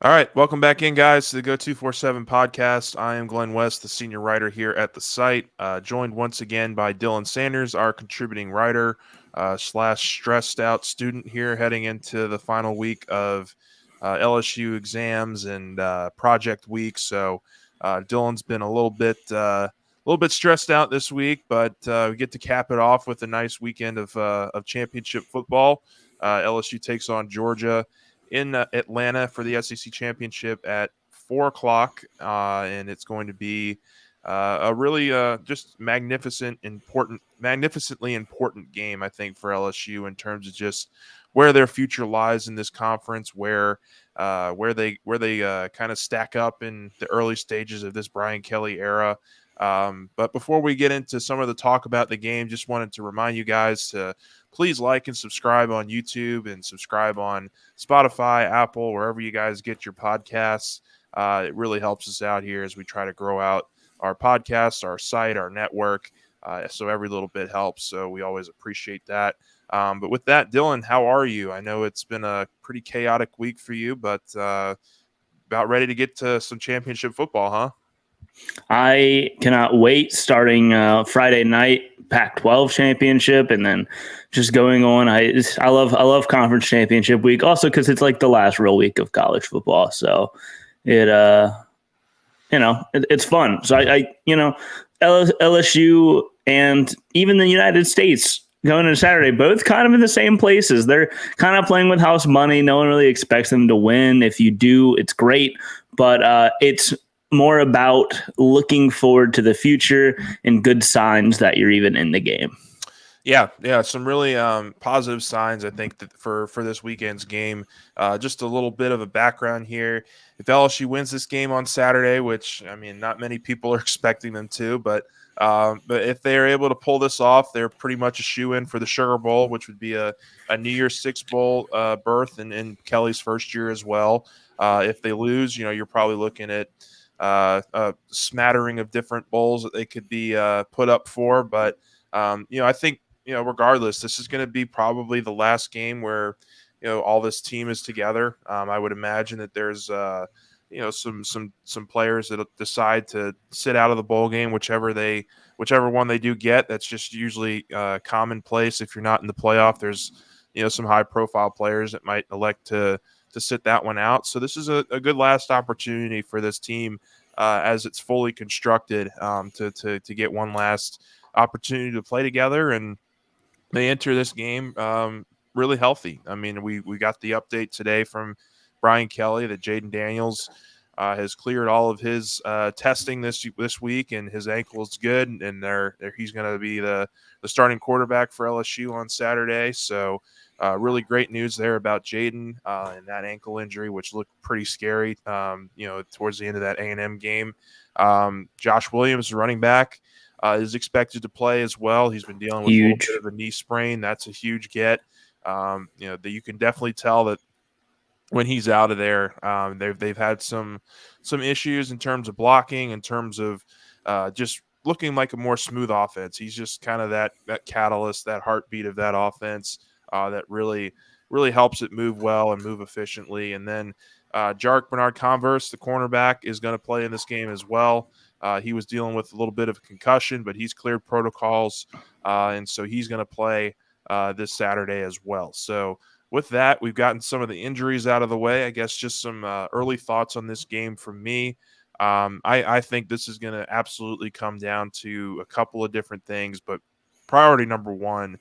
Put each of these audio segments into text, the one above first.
All right, welcome back in, guys, to the Go 247 podcast. I am Glenn West, the senior writer here at the site, joined once again by Dylan Sanders, our contributing writer slash stressed out student here, heading into the final week of LSU exams and project week. So Dylan's been a little bit stressed out this week, but we get to cap it off with a nice weekend of championship football. LSU takes on Georgia in Atlanta for the SEC championship at 4 o'clock, and it's going to be a really just magnificently important game, I think, for LSU in terms of just where their future lies in this conference, where they kind of stack up in the early stages of this Brian Kelly era. But before we get into some of the talk about the game, just wanted to remind you guys to please like and subscribe on YouTube and subscribe on Spotify, Apple, wherever you guys get your podcasts. It really helps us out here as we try to grow out our podcast, our site, our network. So every little bit helps. So we always appreciate that. But with that, Dylan, how are you? I know it's been a pretty chaotic week for you, but about ready to get to some championship football, huh? I cannot wait starting Friday night Pac-12 championship and then just going on. I love conference championship week also because it's like the last real week of college football. So it it's fun. So LSU and even the United States going into Saturday, both kind of in the same places. They're kind of playing with house money. No one really expects them to win. If you do, it's great, but it's more about looking forward to the future and good signs that you're even in the game. Yeah, some really positive signs, I think, that for this weekend's game. Just a little bit of a background here. If LSU wins this game on Saturday, which I mean, not many people are expecting them to, but if they are able to pull this off, they're pretty much a shoe in for the Sugar Bowl, which would be a New Year's Six bowl berth in Kelly's first year as well. If they lose, you're probably looking at a smattering of different bowls that they could be put up for, but I think regardless, this is going to be probably the last game where all this team is together. I would imagine that there's some players that decide to sit out of the bowl game, whichever one they do get. That's just usually commonplace. If you're not in the playoff, there's some high profile players that might elect to sit that one out. So this is a good last opportunity for this team as it's fully constructed to get one last opportunity to play together, and they enter this game really healthy. I mean, we got the update today from Brian Kelly that Jayden Daniels has cleared all of his testing this week, and his ankle is good, and he's going to be the starting quarterback for LSU on Saturday. So really great news there about Jayden and that ankle injury, which looked pretty scary. Towards the end of that A&M game, Josh Williams, running back, is expected to play as well. He's been dealing with a little bit Huge. of a knee sprain. That's a huge get. That you can definitely tell that when he's out of there, they've had some issues in terms of blocking, in terms of just looking like a more smooth offense. He's just kind of that catalyst, that heartbeat of that offense that really helps it move well and move efficiently. And then Jarek Bernard Converse, the cornerback, is going to play in this game as well. He was dealing with a little bit of a concussion, but he's cleared protocols, and so he's going to play this Saturday as well. So with that, we've gotten some of the injuries out of the way. I guess just some early thoughts on this game from me. I think this is going to absolutely come down to a couple of different things, but priority number one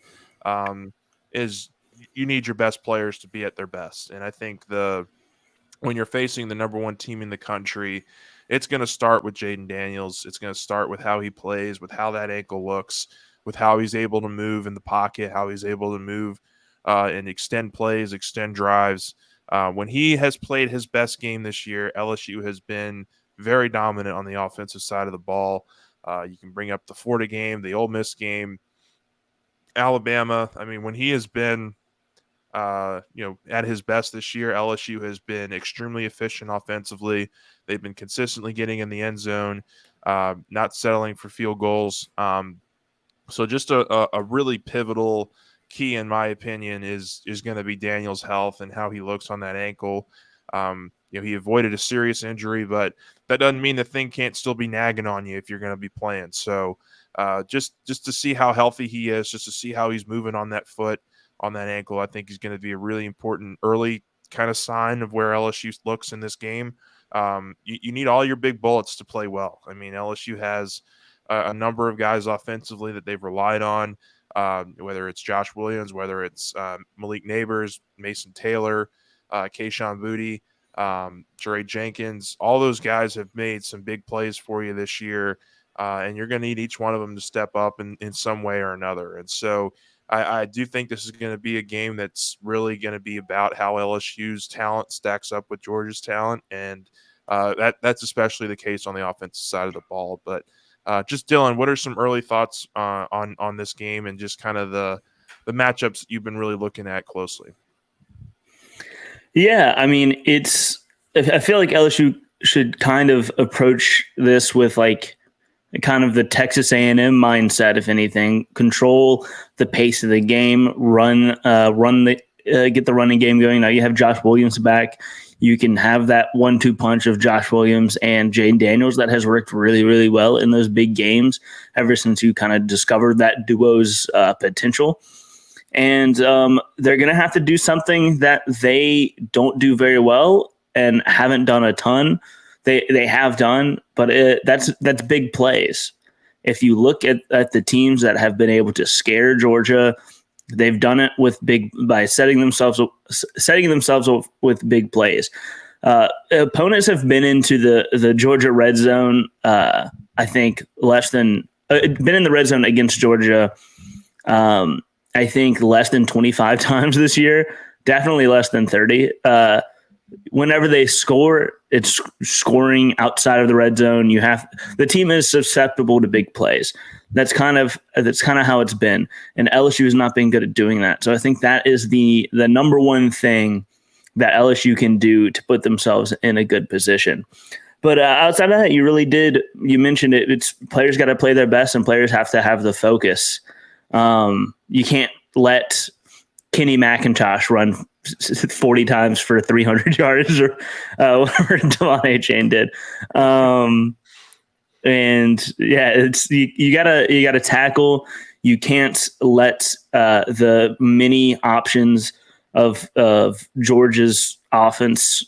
is you need your best players to be at their best. And I think when you're facing the number one team in the country, it's going to start with Jayden Daniels. It's going to start with how he plays, with how that ankle looks, with how he's able to move in the pocket, how he's able to move and extend plays, extend drives. When he has played his best game this year, LSU has been very dominant on the offensive side of the ball. You can bring up the Florida game, the Ole Miss game, Alabama. I mean, when he has been at his best this year, LSU has been extremely efficient offensively. They've been consistently getting in the end zone, not settling for field goals. So just a really pivotal key, in my opinion, is going to be Daniel's health and how he looks on that ankle. he avoided a serious injury, but that doesn't mean the thing can't still be nagging on you if you're going to be playing. So just to see how healthy he is, just to see how he's moving on that foot, on that ankle, I think he's going to be a really important early kind of sign of where LSU looks in this game. You need all your big bullets to play well. I mean, LSU has a number of guys offensively that they've relied on, whether it's Josh Williams, whether it's Malik Neighbors, Mason Taylor, Kayshawn Booty, Jerry Jenkins. All those guys have made some big plays for you this year, and you're going to need each one of them to step up in some way or another. And so I do think this is going to be a game that's really going to be about how LSU's talent stacks up with Georgia's talent, and that's especially the case on the offensive side of the ball. But just Dylan, what are some early thoughts on this game and just kind of the matchups that you've been really looking at closely? Yeah, I mean, I feel like LSU should kind of approach this with like kind of the Texas A&M mindset, if anything. Control the pace of the game, get the running game going. Now you have Josh Williams back. You can have that 1-2 punch of Josh Williams and Jayden Daniels that has worked really, really well in those big games ever since you kind of discovered that duo's potential. And they're going to have to do something that they don't do very well and haven't done a ton. They have done, but that's big plays. If you look at the teams that have been able to scare Georgia, they've done it by setting themselves up with big plays. Opponents have been into the Georgia red zone. I think been in the red zone against Georgia. I think less than 25 times this year. Definitely less than 30. Whenever they score, it's scoring outside of the red zone. The team is susceptible to big plays. That's kind of how it's been, and LSU has not been good at doing that. So I think that is the number one thing that LSU can do to put themselves in a good position. But outside of that, you mentioned it. It's players got to play their best, and players have to have the focus. You can't let Kenny McIntosh run 40 times for 300 yards or whatever Devon Chain did. And yeah, you gotta tackle. You can't let the many options of Georgia's offense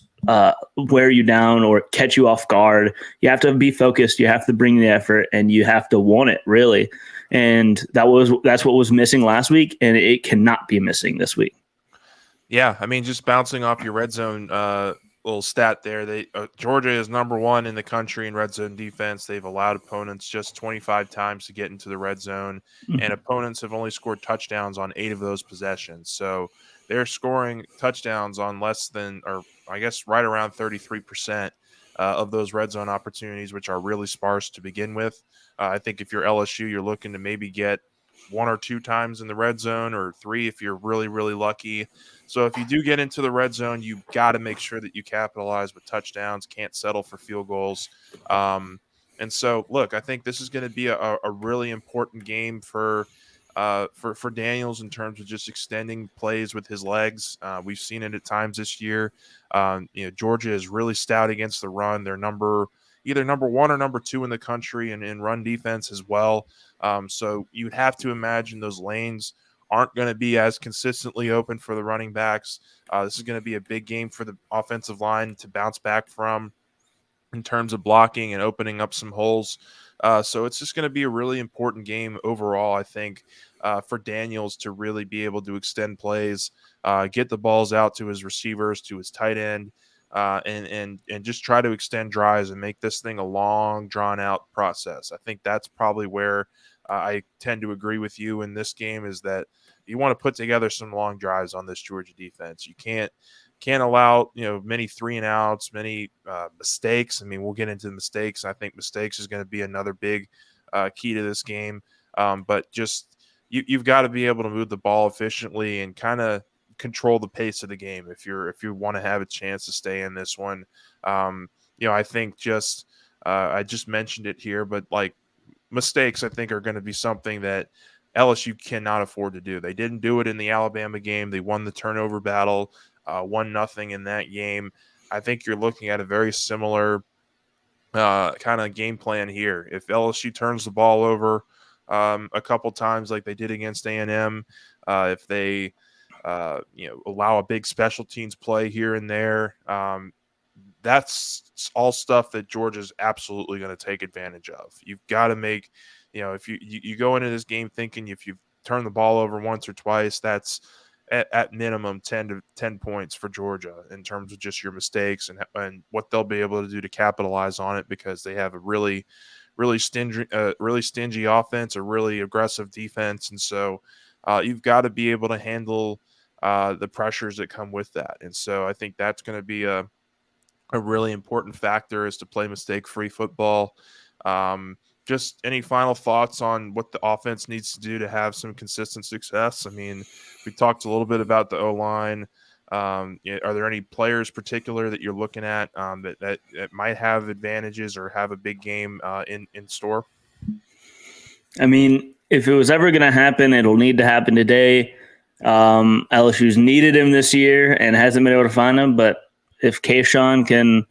wear you down or catch you off guard. You have to be focused. You have to bring the effort, and you have to want it really. And that's what was missing last week, and it cannot be missing this week. Yeah, I mean, just bouncing off your red zone little stat there, Georgia is number one in the country in red zone defense. They've allowed opponents just 25 times to get into the red zone, and opponents have only scored touchdowns on 8 of those possessions. So they're scoring touchdowns on less than, or I guess right around 33% of those red zone opportunities, which are really sparse to begin with. I think if you're LSU, you're looking to maybe get 1 or 2 times in the red zone, or 3 if you're really, really lucky. So if you do get into the red zone, you've got to make sure that you capitalize with touchdowns, can't settle for field goals. And so, look, I think this is going to be a really important game for Daniels in terms of just extending plays with his legs. We've seen it at times this year. Georgia is really stout against the run. They're either number 1 or number 2 in the country in run defense as well. So you'd have to imagine those lanes aren't going to be as consistently open for the running backs. This is going to be a big game for the offensive line to bounce back from in terms of blocking and opening up some holes. So it's just going to be a really important game overall, I think, for Daniels to really be able to extend plays, get the balls out to his receivers, to his tight end, and just try to extend drives and make this thing a long, drawn-out process. I think that's probably where I tend to agree with you in this game, is that you want to put together some long drives on this Georgia defense. You can't allow many 3-and-outs, many mistakes. I mean, we'll get into the mistakes. I think mistakes is going to be another big key to this game. But just you've got to be able to move the ball efficiently and kind of control the pace of the game if you want to have a chance to stay in this one. I think I just mentioned it here, but like mistakes, I think, are going to be something that LSU cannot afford to do. They didn't do it in the Alabama game. They won the turnover battle, 1-0 in that game. I think you're looking at a very similar kind of game plan here. If LSU turns the ball over a couple times like they did against A&M, if they allow a big special teams play here and there, that's all stuff that Georgia's absolutely going to take advantage of. You've got to make, if you go into this game thinking if you've turned the ball over once or twice, that's at minimum 10 points for Georgia in terms of just your mistakes and what they'll be able to do to capitalize on it, because they have a really stingy offense, a really aggressive defense, and so you've got to be able to handle the pressures that come with that. And so I think that's going to be a really important factor, is to play mistake-free football. Just any final thoughts on what the offense needs to do to have some consistent success? I mean, we talked a little bit about the O-line. Are there any players particular that you're looking at that might have advantages or have a big game in store? I mean, if it was ever going to happen, it'll need to happen today. LSU's needed him this year and hasn't been able to find him. But if Kayshawn can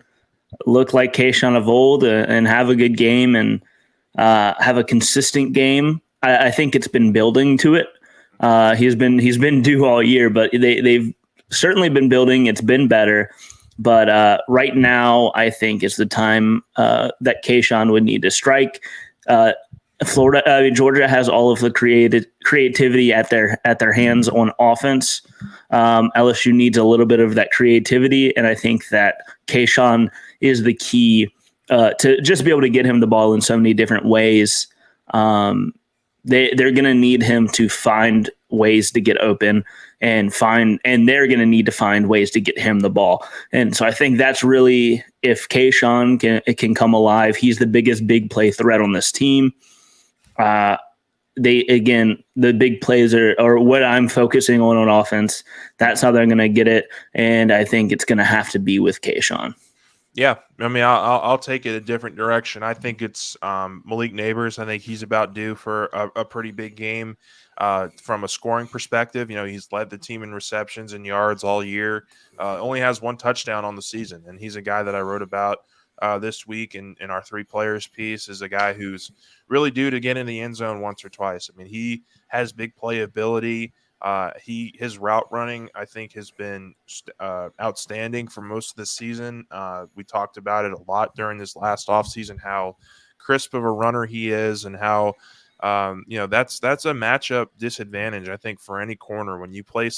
look like Kayshawn of old and have a good game and have a consistent game, I think it's been building to it. He's been due all year, but they've certainly been building. It's been better. But right now, I think is the time that Kayshawn would need to strike. Georgia has all of the creativity at their hands on offense. LSU needs a little bit of that creativity, and I think that Kayshawn is the key to just be able to get him the ball in so many different ways. They're going to need him to find ways to get open and they're going to need to find ways to get him the ball. And so I think that's really, if Kayshawn can come alive, he's the biggest big play threat on this team. The big plays are what I'm focusing on offense. That's how they're going to get it. And I think it's going to have to be with Kayshawn. Yeah, I mean, I'll take it a different direction. I think it's Malik Neighbors. I think he's about due for a pretty big game from a scoring perspective. He's led the team in receptions and yards all year. Only has one touchdown on the season, and he's a guy that I wrote about this week in our three players piece, is a guy who's really due to get in the end zone once or twice. I mean, he has big playability. His route running, I think, has been outstanding for most of the season. We talked about it a lot during this last offseason, how crisp of a runner he is, and how that's a matchup disadvantage, I think, for any corner when you play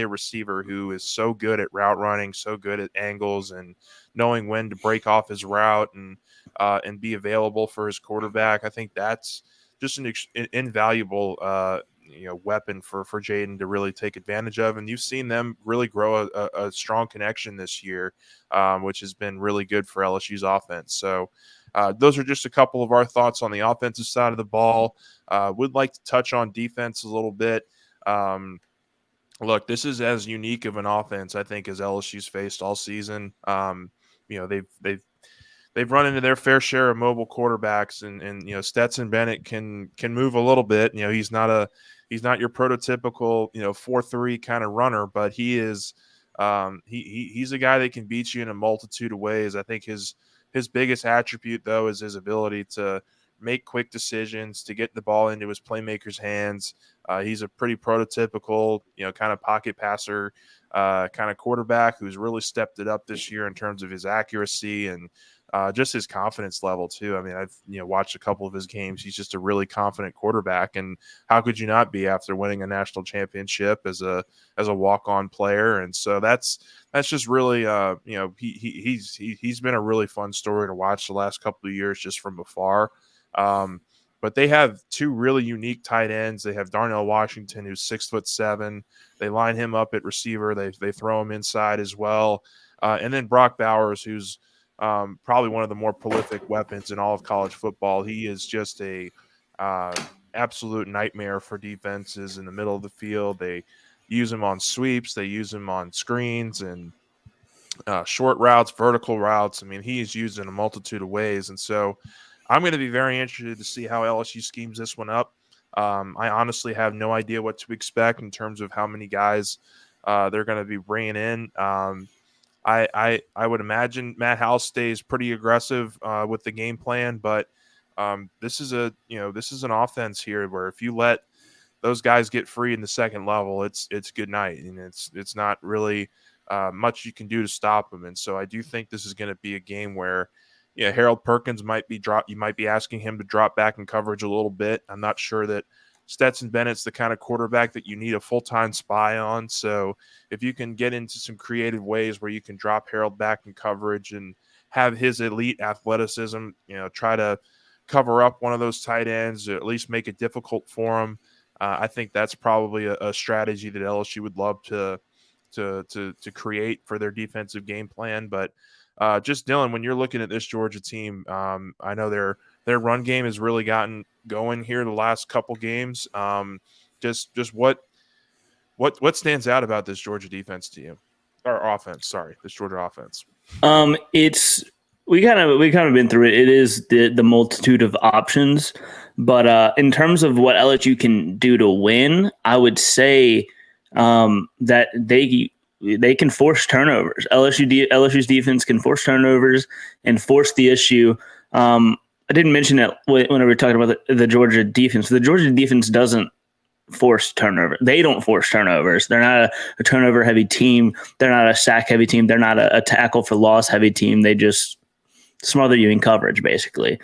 a receiver who is so good at route running, so good at angles, and knowing when to break off his route and be available for his quarterback. I think that's just an invaluable weapon for Jayden to really take advantage of. And you've seen them really grow a strong connection this year, which has been really good for LSU's offense. So those are just a couple of our thoughts on the offensive side of the ball. Would like to touch on defense a little bit. Look, this is as unique of an offense, I think, as LSU's faced all season. They've run into their fair share of mobile quarterbacks, and Stetson Bennett can move a little bit. He's not your prototypical 4-3 kind of runner, but he is he's a guy that can beat you in a multitude of ways. I think his biggest attribute, though, is his ability to make quick decisions, to get the ball into his playmakers' hands. He's a pretty prototypical kind of pocket passer kind of quarterback who's really stepped it up this year in terms of his accuracy and just his confidence level too. I mean, I've watched a couple of his games. He's just a really confident quarterback, and how could you not be after winning a national championship as a walk-on player? And so that's just really he's been a really fun story to watch the last couple of years just from afar. But they have two really unique tight ends. They have Darnell Washington, who's 6'7". They line him up at receiver. They throw him inside as well, and then Brock Bowers, who's probably one of the more prolific weapons in all of college football. He is just a absolute nightmare for defenses in the middle of the field. They use him on sweeps. They use him on screens and short routes, vertical routes. I mean, he is used in a multitude of ways. And so I'm going to be very interested to see how LSU schemes this one up. I honestly have no idea what to expect in terms of how many guys they're going to be bringing in. I would imagine Matt House stays pretty aggressive with the game plan, but this is an offense here where if you let those guys get free in the second level, it's good night, and it's not really much you can do to stop them. And so I do think this is going to be a game where, yeah, Harold Perkins might be dropped. You might be asking him to drop back in coverage a little bit. I'm not sure that Stetson Bennett's the kind of quarterback that you need a full-time spy on. So if you can get into some creative ways where you can drop Harold back in coverage and have his elite athleticism, try to cover up one of those tight ends, or at least make it difficult for him. I think that's probably a strategy that LSU would love to create for their defensive game plan. But just Dylan, when you're looking at this Georgia team, I know their run game has really gotten going here the last couple games. Just what stands out about this Georgia defense to you, or offense? Sorry, this Georgia offense. It's we kind of been through it. It is the multitude of options, but in terms of what LSU can do to win, I would say that they can force turnovers. LSU's defense can force turnovers and force the issue. I didn't mention it when we were talking about the Georgia defense. The Georgia defense doesn't force turnover. They don't force turnovers. They're not a turnover heavy team. They're not a sack heavy team. They're not a tackle for loss heavy team. They just smother you in coverage. Basically,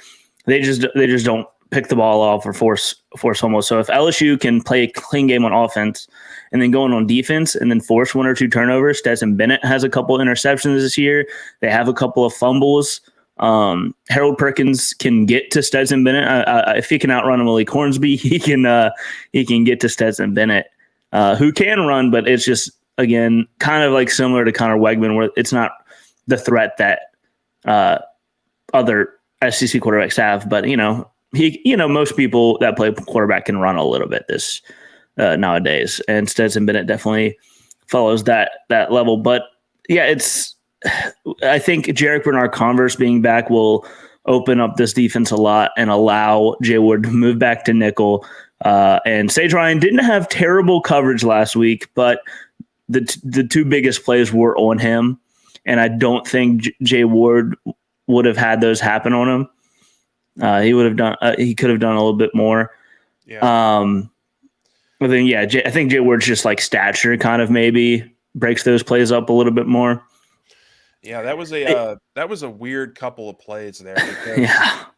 they just don't pick the ball off or force almost. So if LSU can play a clean game on offense and then go on defense and then force one or two turnovers, Stetson Bennett has a couple interceptions this year. They have a couple of fumbles. Harold Perkins can get to Stetson Bennett. If he can outrun Malik Hornsby, he can get to Stetson Bennett, who can run, but it's just, again, kind of like similar to Connor Wegman, where it's not the threat that other SEC quarterbacks have. But most people that play quarterback can run a little bit this nowadays, and Stetson Bennett definitely follows that level. But yeah, I think Jarek Bernard-Converse being back will open up this defense a lot and allow Jay Ward to move back to nickel. And Sage Ryan didn't have terrible coverage last week, but the two biggest plays were on him, and I don't think Jay Ward would have had those happen on him. He could have done a little bit more. Yeah. But then, yeah, I think Jay Ward's just like stature kind of maybe breaks those plays up a little bit more. Yeah, that was a weird couple of plays there. Because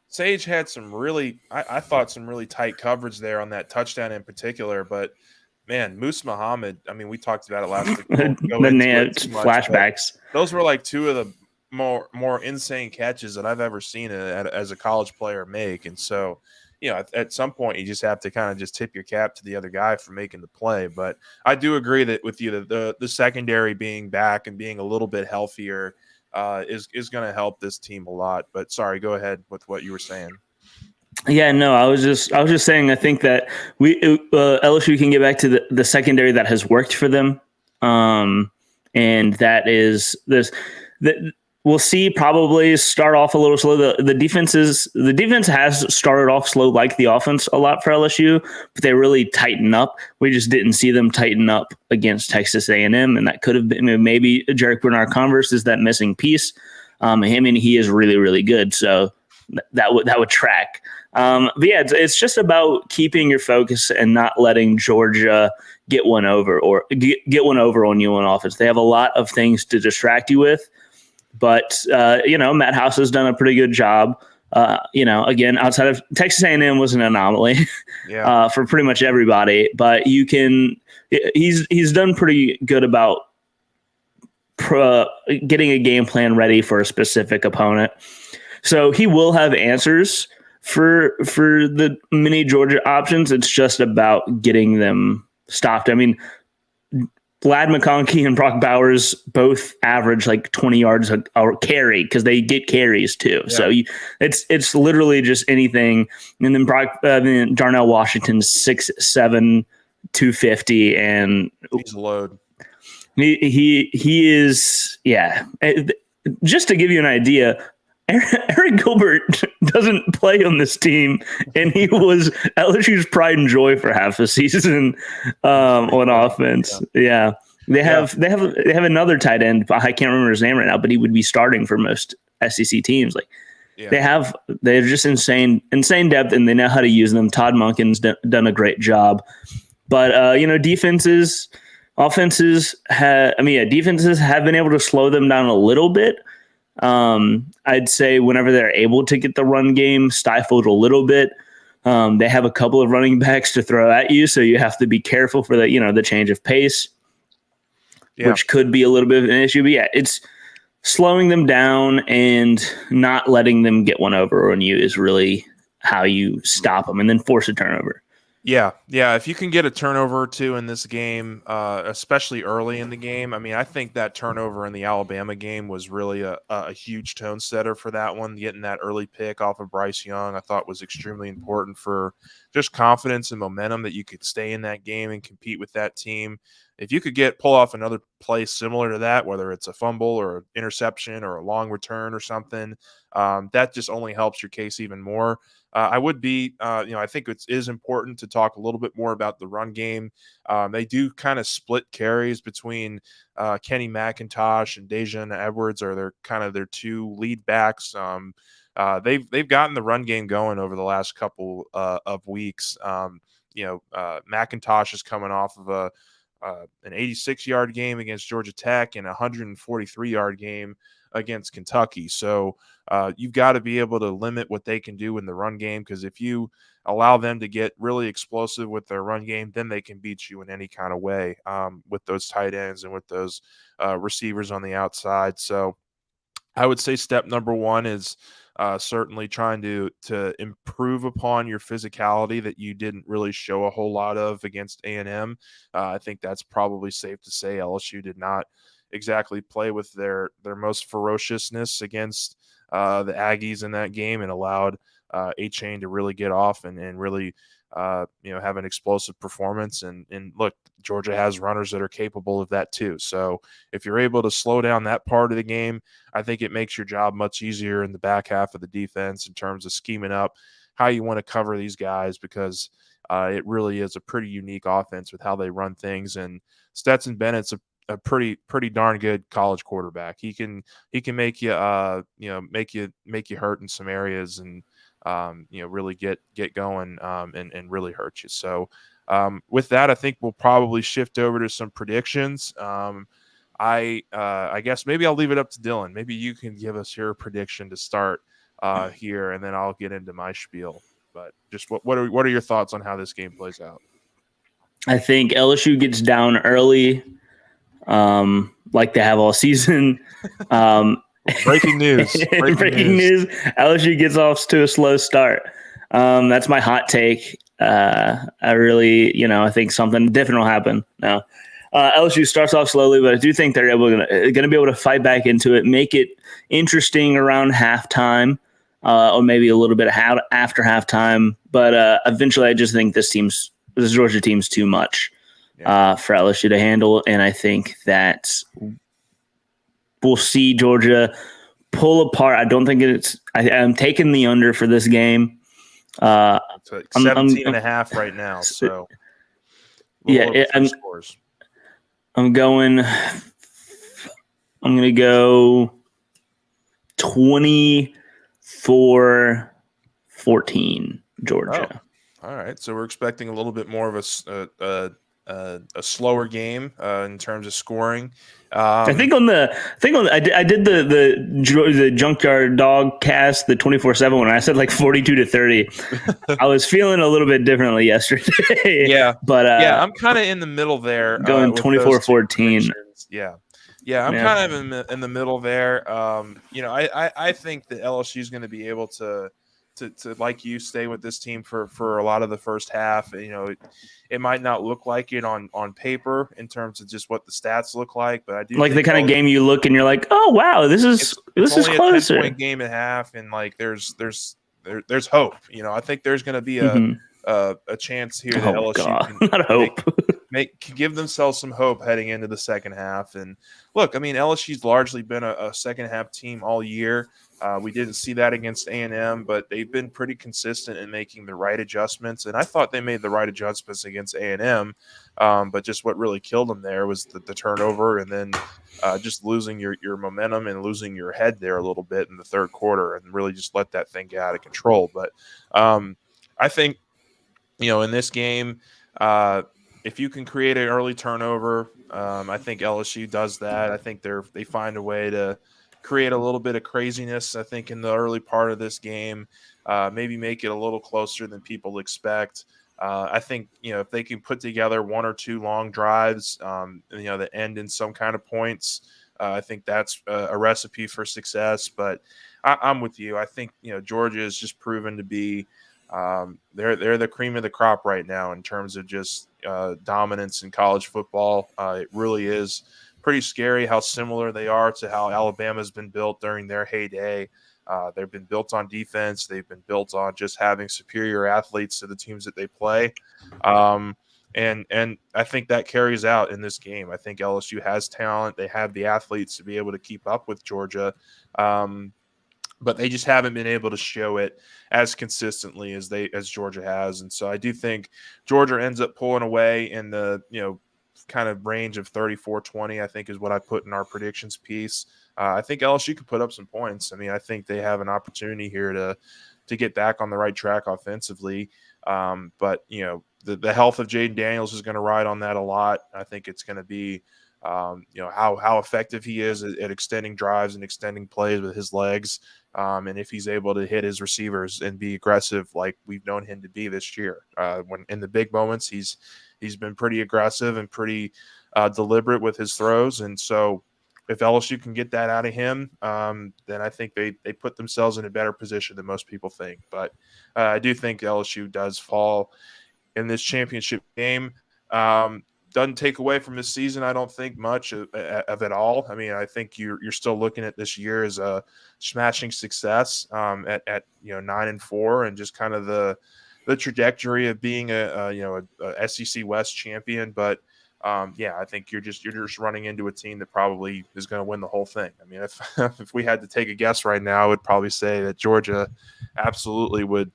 Sage had some really, I thought, some really tight coverage there on that touchdown in particular. But man, Moose Muhammad, I mean, we talked about it last week. Flashbacks. Those were like two of the more insane catches that I've ever seen as a college player make. And so, at some point you just have to kind of just tip your cap to the other guy for making the play. But I do agree that with you, the secondary being back and being a little bit healthier is going to help this team a lot. But sorry, go ahead with what you were saying. Yeah, no, I was just saying, I think that LSU can get back to the secondary that has worked for them. And that is we'll see probably start off a little slow. The defense has started off slow like the offense a lot for LSU, but they really tighten up. We just didn't see them tighten up against Texas A&M, and that could have been maybe Jarek Bernard-Converse is that missing piece. He is really, really good, so that would track. But yeah, it's just about keeping your focus and not letting Georgia get one over on you on offense. They have a lot of things to distract you with. But, Matt House has done a pretty good job. Again, outside of Texas A&M was an anomaly for pretty much everybody. But he's done pretty good about getting a game plan ready for a specific opponent. So he will have answers for the many Georgia options. It's just about getting them stopped. I mean, Vlad McConkey and Brock Bowers both average like 20 yards a carry because they get carries too. Yeah. So it's literally just anything. And then Darnell Washington's 6'7", 250, and he's a load. He is, yeah. Just to give you an idea, Eric Gilbert doesn't play on this team, and he was LSU's pride and joy for half a season on offense. Yeah. They have another tight end. I can't remember his name right now, but he would be starting for most SEC teams. Like they're just insane depth, and they know how to use them. Todd Monken's done a great job. But defenses have been able to slow them down a little bit. I'd say whenever they're able to get the run game stifled a little bit, they have a couple of running backs to throw at you, so you have to be careful for the change of pace, which could be a little bit of an issue. But it's slowing them down and not letting them get one over on you is really how you stop them, and then force a turnover. Yeah. If you can get a turnover or two in this game, especially early in the game, I mean, I think that turnover in the Alabama game was really a huge tone setter for that one. Getting that early pick off of Bryce Young, I thought was extremely important for just confidence and momentum that you could stay in that game and compete with that team. If you could pull off another play similar to that, whether it's a fumble or an interception or a long return or something, that just only helps your case even more. I would be, I think it is important to talk a little bit more about the run game. They do kind of split carries between Kenny McIntosh and Dejan Edwards, are their two lead backs. They've gotten the run game going over the last couple of weeks. McIntosh is coming off of an 86-yard game against Georgia Tech and a 143-yard game against Kentucky. So you've got to be able to limit what they can do in the run game, because if you allow them to get really explosive with their run game, then they can beat you in any kind of way with those tight ends and with those receivers on the outside. So I would say step number one is certainly trying to improve upon your physicality that you didn't really show a whole lot of against A&M. I think that's probably safe to say. LSU did not exactly play with their most ferociousness against the Aggies in that game, and allowed A-Chain to really get off and really have an explosive performance. And look, Georgia has runners that are capable of that too. So if you're able to slow down that part of the game, I think it makes your job much easier in the back half of the defense in terms of scheming up how you want to cover these guys, because it really is a pretty unique offense with how they run things. And Stetson Bennett's a pretty darn good college quarterback. He can make you make you hurt in some areas, and really get going and really hurt you. So with that, I think we'll probably shift over to some predictions. I guess maybe I'll leave it up to Dylan. Maybe you can give us your prediction to start here, and then I'll get into my spiel. But just what are your thoughts on how this game plays out? I think LSU gets down early, like they have all season. Breaking news. Breaking news. LSU gets off to a slow start. That's my hot take. I really, I think something different will happen now. LSU starts off slowly, but I do think they're going to be able to fight back into it, make it interesting around halftime, or maybe a little bit after halftime. But eventually, I just think this Georgia team's too much for LSU to handle, and I think that we'll see Georgia pull apart. I don't think I'm taking the under for this game. It's like 17.5 right now. So I'm going to go 24-14 Georgia. Oh, all right. So we're expecting a little bit more of a slower game in terms of scoring. I did the Junkyard Dog cast, the 24/7 one. I said like 42-30. I was feeling a little bit differently yesterday. Yeah, but I'm kind of in the middle there. Going 24-14. Yeah, I'm kind of in the middle there. I think that LSU is going to be able to like you stay with this team for a lot of the first half. It might not look like it on paper in terms of just what the stats look like, but I do like the kind of game you look and you're like, oh wow, this is only closer. A 10-point game and a half, and like there's hope. I think there's going to be a chance here that LSU can not hope. give themselves some hope heading into the second half. And look, I mean, LSU's largely been a second half team all year. We didn't see that against A&M, but they've been pretty consistent in making the right adjustments. And I thought they made the right adjustments against A&M, but just what really killed them there was the turnover, and then just losing your momentum and losing your head there a little bit in the third quarter, and really just let that thing get out of control. But I think in this game, uh, if you can create an early turnover, I think LSU does that. I think they find a way to create a little bit of craziness. I think in the early part of this game, maybe make it a little closer than people expect. I think if they can put together one or two long drives, that end in some kind of points, I think that's a recipe for success. But I'm with you. I think Georgia is just proven to be they're the cream of the crop right now in terms of just dominance in college football. It really is pretty scary how similar they are to how Alabama's been built during their heyday. They've been built on defense. They've been built on just having superior athletes to the teams that they play. And I think that carries out in this game. I think LSU has talent. They have the athletes to be able to keep up with Georgia. But they just haven't been able to show it as consistently as Georgia has. And so I do think Georgia ends up pulling away in the kind of range of 34-20, I think is what I put in our predictions piece. I think LSU could put up some points. I mean, I think they have an opportunity here to get back on the right track offensively. But the health of Jayden Daniels is going to ride on that a lot. I think it's going to be how effective he is at extending drives and extending plays with his legs, and if he's able to hit his receivers and be aggressive like we've known him to be this year. When in the big moments, he's been pretty aggressive and pretty deliberate with his throws, and so if LSU can get that out of him, then I think they put themselves in a better position than most people think. But I do think LSU does fall in this championship game. Doesn't take away from this season, I don't think, much of it all. I mean, I think you're still looking at this year as a smashing success at 9-4, and just kind of the trajectory of being a SEC West champion. But I think you're just running into a team that probably is going to win the whole thing. I mean, if if we had to take a guess right now, I would probably say that Georgia absolutely would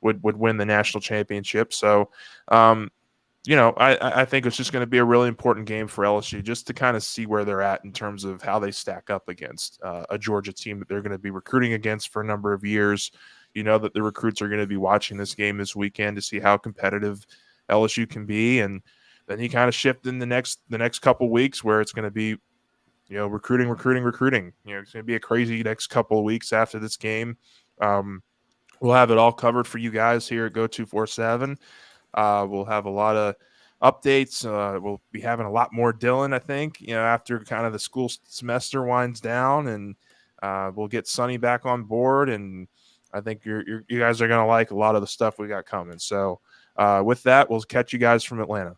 win the national championship. So, I think it's just going to be a really important game for LSU just to kind of see where they're at in terms of how they stack up against a Georgia team that they're going to be recruiting against for a number of years. That the recruits are going to be watching this game this weekend to see how competitive LSU can be, and then you kind of shift in the next couple weeks where it's going to be recruiting. It's going to be a crazy next couple of weeks after this game. We'll have it all covered for you guys here at Go 247. We'll have a lot of updates. We'll be having a lot more Dylan, I think, after kind of the school semester winds down, and we'll get Sonny back on board. And I think you guys are going to like a lot of the stuff we got coming. So with that, we'll catch you guys from Atlanta.